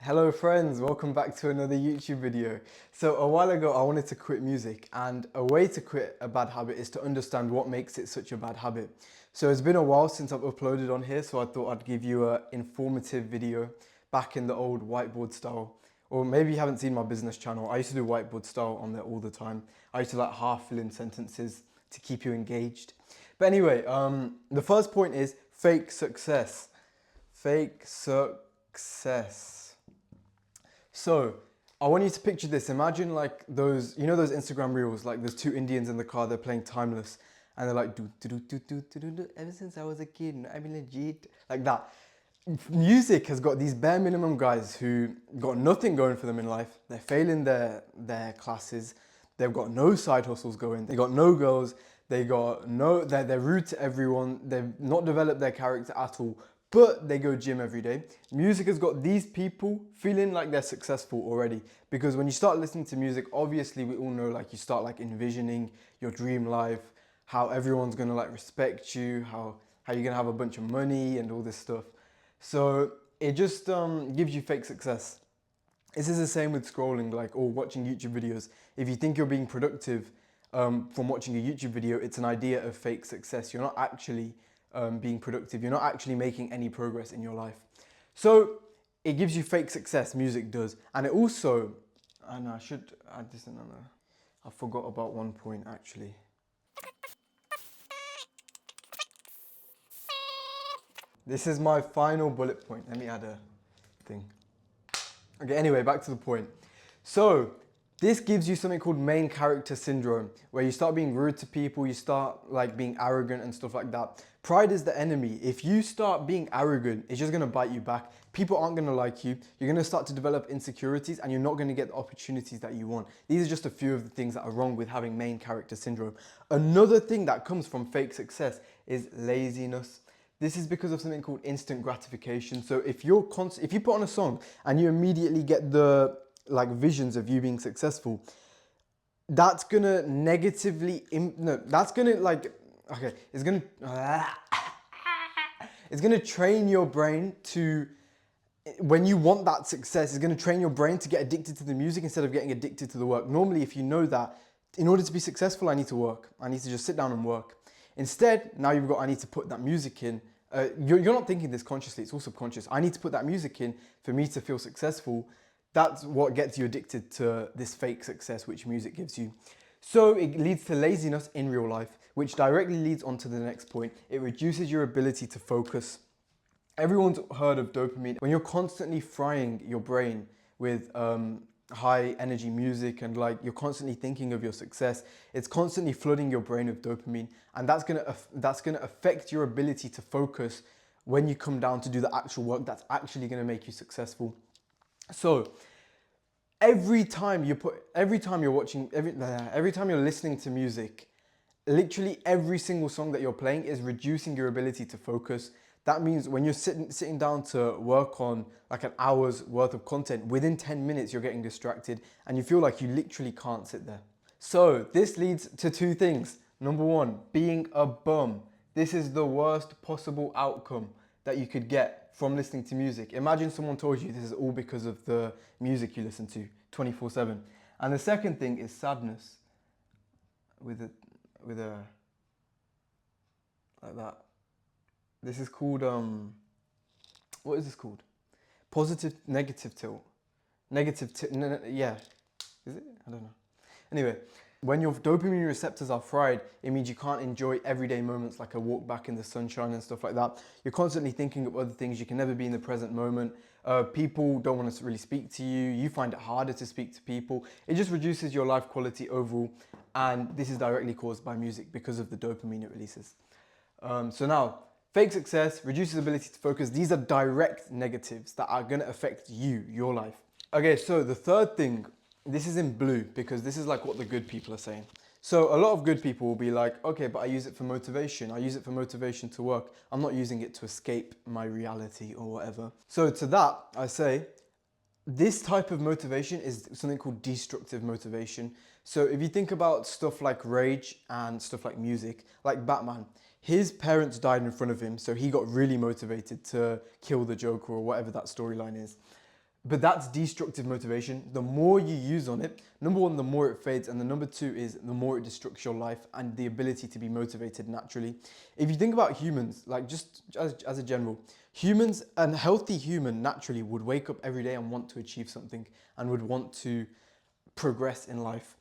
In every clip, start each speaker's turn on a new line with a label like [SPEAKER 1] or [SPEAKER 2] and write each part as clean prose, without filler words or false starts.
[SPEAKER 1] Hello friends, welcome back to another YouTube video. So a while ago I wanted to quit music, and a way to quit a bad habit is to understand what makes it such a bad habit. So it's been a while since I've uploaded on here, so I thought I'd give you an informative video back in the old whiteboard style. Or maybe you haven't seen my business channel. I used to do whiteboard style on there all the time. I used to like half fill in sentences to keep you engaged. But anyway, the first point is fake success. Fake success. So I want you to picture this. Imagine like those, those Instagram reels, like there's two Indians in the car, they're playing Timeless, and they're like, do, do, do, do, do, do, do, do. Ever since I was a kid, I mean legit, like that. Music has got these bare minimum guys who got nothing going for them in life. They're failing their classes. They've got no side hustles going. They got no girls. They're rude to everyone. They've not developed their character at all, but they go gym every day. Music has got these people feeling like they're successful already, because when you start listening to music, obviously we all know, like, you start like envisioning your dream life, how everyone's gonna like respect you, how you're gonna have a bunch of money and all this stuff. So it just gives you fake success. This is the same with scrolling, like, or watching YouTube videos. If you think you're being productive from watching a YouTube video, it's an idea of fake success. You're not actually being productive. You're not actually making any progress in your life. So it gives you fake success, music does. And it also, and I should add this in, I forgot about one point actually. This is my final bullet point. Let me add a thing. Okay, anyway, back to the point. So this gives you something called main character syndrome, where you start being rude to people, you start like being arrogant and stuff like that. Pride is the enemy. If you start being arrogant, it's just gonna bite you back. People aren't gonna like you. You're gonna start to develop insecurities, and you're not gonna get the opportunities that you want. These are just a few of the things that are wrong with having main character syndrome. Another thing that comes from fake success is laziness. This is because of something called instant gratification. So if you put on a song and you immediately get the like visions of you being successful, that's gonna negatively that's gonna like, okay, it's gonna train your brain to, when you want that success, it's going to train your brain to get addicted to the music instead of getting addicted to the work. Normally, if you know that in order to be successful, I need to work. I need to just sit down and work. Instead, now you've got, I need to put that music in. You're not thinking this consciously, it's all subconscious. I need to put that music in for me to feel successful. That's what gets you addicted to this fake success which music gives you. So it leads to laziness in real life, which directly leads on to the next point. It reduces your ability to focus. Everyone's heard of dopamine. When you're constantly frying your brain with high energy music, and like you're constantly thinking of your success, it's constantly flooding your brain with dopamine, and that's gonna affect your ability to focus when you come down to do the actual work that's actually gonna make you successful. So every time you're watching, every time you're listening to music, literally every single song that you're playing is reducing your ability to focus. That means when you're sitting down to work on like an hour's worth of content, within 10 minutes you're getting distracted and you feel like you literally can't sit there. So this leads to two things. Number one, being a bum. This is the worst possible outcome that you could get from listening to music. Imagine someone told you this is all because of the music you listen to 24/7. And the second thing is sadness with a like that. This is called what is this called? Positive negative tilt. Yeah. Is it? I don't know. Anyway, when your dopamine receptors are fried, it means you can't enjoy everyday moments like a walk back in the sunshine and stuff like that. You're constantly thinking of other things. You can never be in the present moment. People don't want to really speak to you. You find it harder to speak to people. It just reduces your life quality overall. And this is directly caused by music because of the dopamine it releases. So now, fake success, reduces ability to focus. These are direct negatives that are going to affect you, your life. Okay, so the third thing, this is in blue because this is like what the good people are saying. So a lot of good people will be like, okay, but I use it for motivation. I use it for motivation to work. I'm not using it to escape my reality or whatever. So to that, I say, this type of motivation is something called destructive motivation. So if you think about stuff like rage and stuff like music, like Batman, his parents died in front of him, so he got really motivated to kill the Joker or whatever that storyline is. But that's destructive motivation. The more you use on it, number one, the more it fades, and the number two is the more it destructs your life and the ability to be motivated naturally. If you think about humans, like just as a general, humans, a healthy human naturally would wake up every day and want to achieve something and would want to progress in life.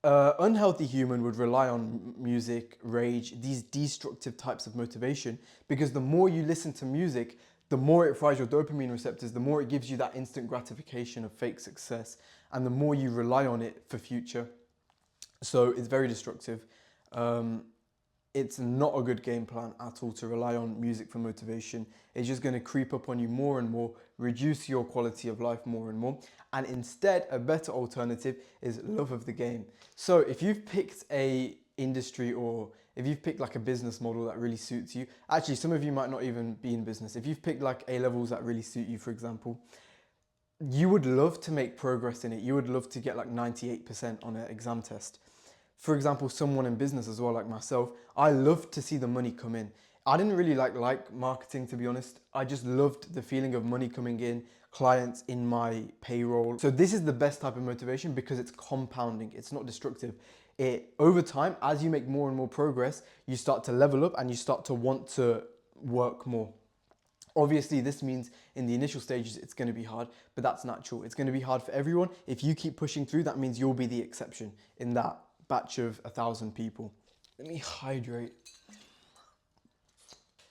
[SPEAKER 1] Unhealthy human would rely on music, rage, these destructive types of motivation, because the more you listen to music, the more it fries your dopamine receptors, the more it gives you that instant gratification of fake success, and the more you rely on it for future. So it's very destructive. It's not a good game plan at all to rely on music for motivation. It's just going to creep up on you more and more, reduce your quality of life more and more. And instead, a better alternative is love of the game. So if you've picked a industry, or if you've picked like a business model that really suits you, actually some of you might not even be in business. If you've picked like A levels that really suit you, for example, you would love to make progress in it. You would love to get like 98% on an exam test. For example, someone in business as well, like myself, I love to see the money come in. I didn't really like marketing, to be honest. I just loved the feeling of money coming in, clients in my payroll. So this is the best type of motivation because it's compounding. It's not destructive. Over time, as you make more and more progress, you start to level up and you start to want to work more. Obviously, this means in the initial stages, it's going to be hard, but that's natural. It's going to be hard for everyone. If you keep pushing through, that means you'll be the exception in that batch of 1,000 people. Let me hydrate.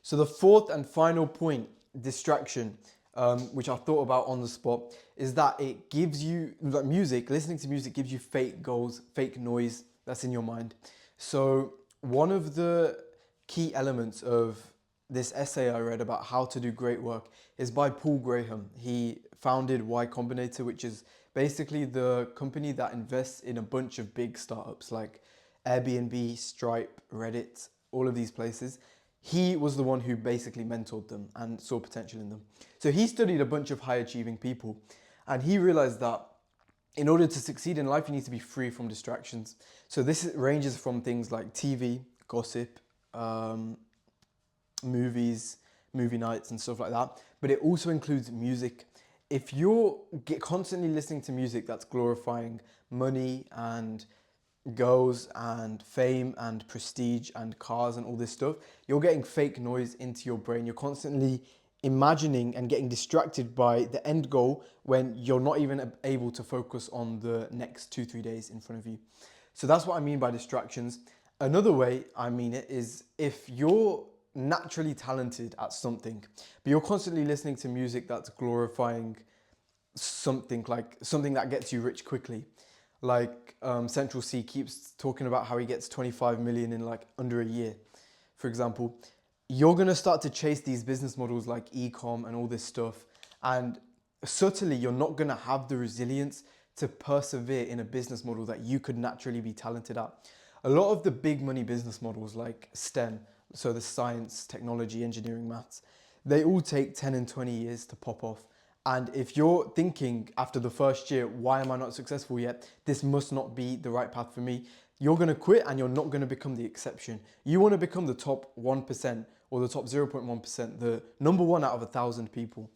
[SPEAKER 1] So the fourth and final point, distraction, which I thought about on the spot, is that it gives you, like music, listening to music gives you fake goals, fake noise that's in your mind. So one of the key elements of this essay I read about how to do great work is by Paul Graham. He founded Y Combinator, which is basically the company that invests in a bunch of big startups like Airbnb, Stripe, Reddit, all of these places. He was the one who basically mentored them and saw potential in them. So he studied a bunch of high achieving people, and he realized that in order to succeed in life, you need to be free from distractions. So this ranges from things like TV, gossip, movies, movie nights and stuff like that. But it also includes music. If you're constantly listening to music that's glorifying money and girls and fame and prestige and cars and all this stuff, you're getting fake noise into your brain. You're constantly imagining and getting distracted by the end goal when you're not even able to focus on the next 2-3 days in front of you. So that's what I mean by distractions. Another way I mean it is if you're naturally talented at something, but you're constantly listening to music that's glorifying something, like something that gets you rich quickly. Like Central C keeps talking about how he gets 25 million in like under a year, for example. You're gonna start to chase these business models like e-com and all this stuff, and subtly you're not gonna have the resilience to persevere in a business model that you could naturally be talented at. A lot of the big money business models like STEM, so the science, technology, engineering, maths, they all take 10 and 20 years to pop off. And if you're thinking after the first year, why am I not successful yet? This must not be the right path for me. You're gonna quit and you're not gonna become the exception. You wanna become the top 1% or the top 0.1%, the number one out of 1,000 people.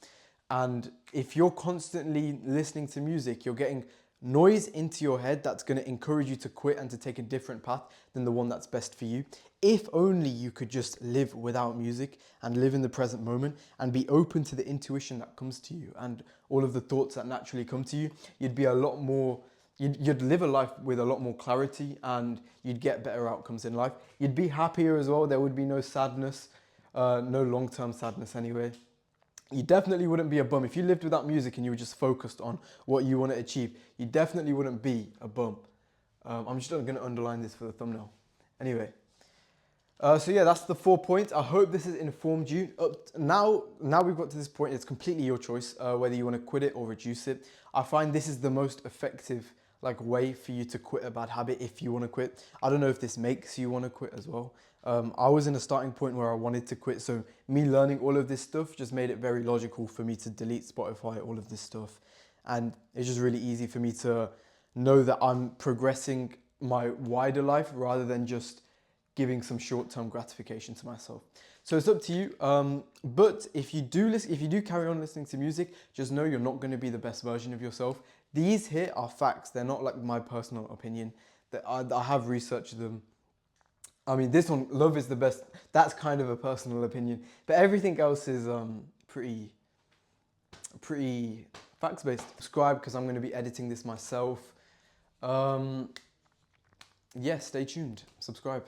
[SPEAKER 1] And if you're constantly listening to music, you're getting noise into your head that's going to encourage you to quit and to take a different path than the one that's best for you. If only you could just live without music and live in the present moment and be open to the intuition that comes to you and all of the thoughts that naturally come to you, you'd be a lot more, you'd live a life with a lot more clarity and you'd get better outcomes in life. You'd be happier as well. There would be no sadness, no long-term sadness anyway. You definitely wouldn't be a bum. If you lived without music and you were just focused on what you want to achieve, you definitely wouldn't be a bum. I'm just going to underline this for the thumbnail. Anyway, so yeah, that's the 4 points. I hope this has informed you. Now we've got to this point, it's completely your choice whether you want to quit it or reduce it. I find this is the most effective way for you to quit a bad habit if you want to quit. I don't know if this makes you want to quit as well. I was in a starting point where I wanted to quit, so me learning all of this stuff just made it very logical for me to delete Spotify, all of this stuff. And it's just really easy for me to know that I'm progressing my wider life rather than just giving some short-term gratification to myself. So it's up to you. But if you do listen, if you do carry on listening to music, just know you're not going to be the best version of yourself. These here are facts. They're not like my personal opinion. That I have researched them. I mean, this one, love is the best. That's kind of a personal opinion. But everything else is pretty facts based. Subscribe because I'm going to be editing this myself. Yeah, stay tuned. Subscribe.